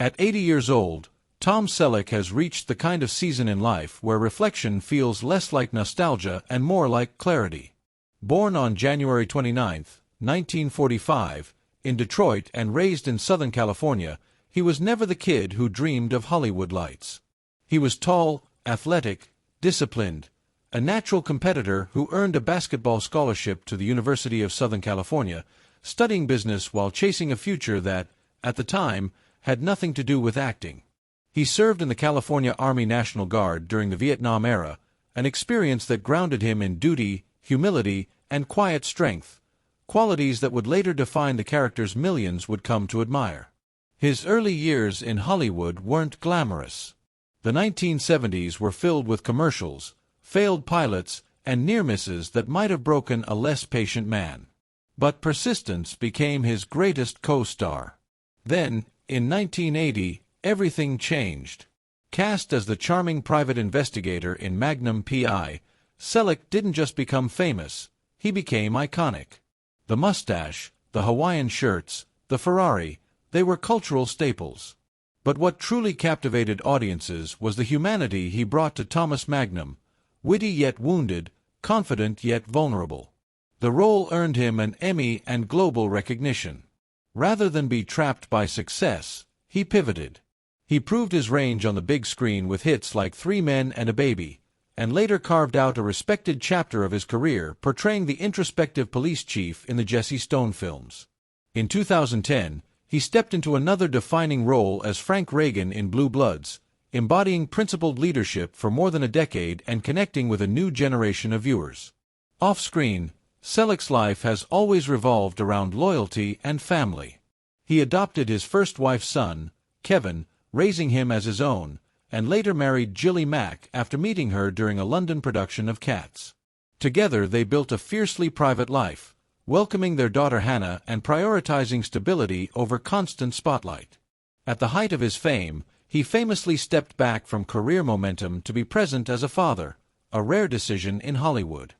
At 80 years old, Tom Selleck has reached the kind of season in life where reflection feels less like nostalgia and more like clarity. Born on January 29, 1945, in Detroit and raised in Southern California, he was never the kid who dreamed of Hollywood lights. He was tall, athletic, disciplined, a natural competitor who earned a basketball scholarship to the University of Southern California, studying business while chasing a future that, at the time, had nothing to do with acting. He served in the California Army National Guard during the Vietnam era, an experience that grounded him in duty, humility, and quiet strength, qualities that would later define the characters millions would come to admire. His early years in Hollywood weren't glamorous. The 1970s were filled with commercials, failed pilots, and near misses that might have broken a less patient man. But persistence became his greatest co-star. Then, in 1980, everything changed. Cast as the charming private investigator in Magnum P.I., Selleck didn't just become famous, he became iconic. The mustache, the Hawaiian shirts, the Ferrari, they were cultural staples. But what truly captivated audiences was the humanity he brought to Thomas Magnum, witty yet wounded, confident yet vulnerable. The role earned him an Emmy and global recognition. Rather than be trapped by success, he pivoted. He proved his range on the big screen with hits like 3 Men and a Baby, and later carved out a respected chapter of his career portraying the introspective police chief in the Jesse Stone films. In 2010, he stepped into another defining role as Frank Reagan in Blue Bloods, embodying principled leadership for more than a decade and connecting with a new generation of viewers. Off-screen, Selleck's life has always revolved around loyalty and family. He adopted his first wife's son, Kevin, raising him as his own, and later married Jilly Mack after meeting her during a London production of Cats. Together they built a fiercely private life, welcoming their daughter Hannah and prioritizing stability over constant spotlight. At the height of his fame, he famously stepped back from career momentum to be present as a father, a rare decision in Hollywood.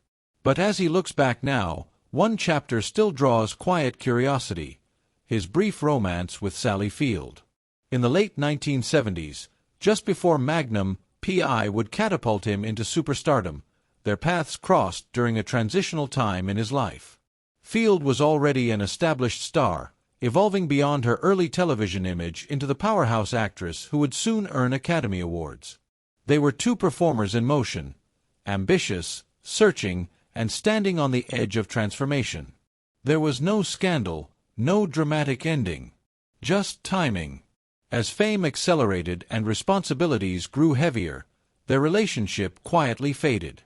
But as he looks back now, one chapter still draws quiet curiosity: his brief romance with Sally Field. In the late 1970s, just before Magnum P.I. would catapult him into superstardom, their paths crossed during a transitional time in his life. Field was already an established star, evolving beyond her early television image into the powerhouse actress who would soon earn Academy Awards. They were two performers in motion, ambitious, searching, and standing on the edge of transformation. There was no scandal, no dramatic ending, just timing. As fame accelerated and responsibilities grew heavier, their relationship quietly faded.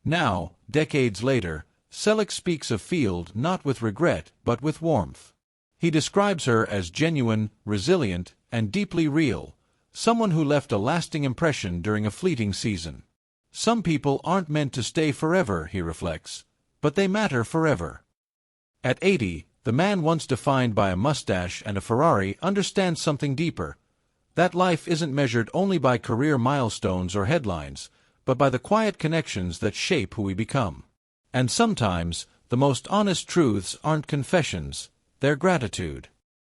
Now, decades later, Selleck speaks of Field not with regret but with warmth. He describes her as genuine, resilient, and deeply real, someone who left a lasting impression during a fleeting season. Some people aren't meant to stay forever, he reflects, but they matter forever. At 80, the man once defined by a mustache and a Ferrari understands something deeper: that life isn't measured only by career milestones or headlines, but by the quiet connections that shape who we become. And sometimes, the most honest truths aren't confessions, they're gratitude.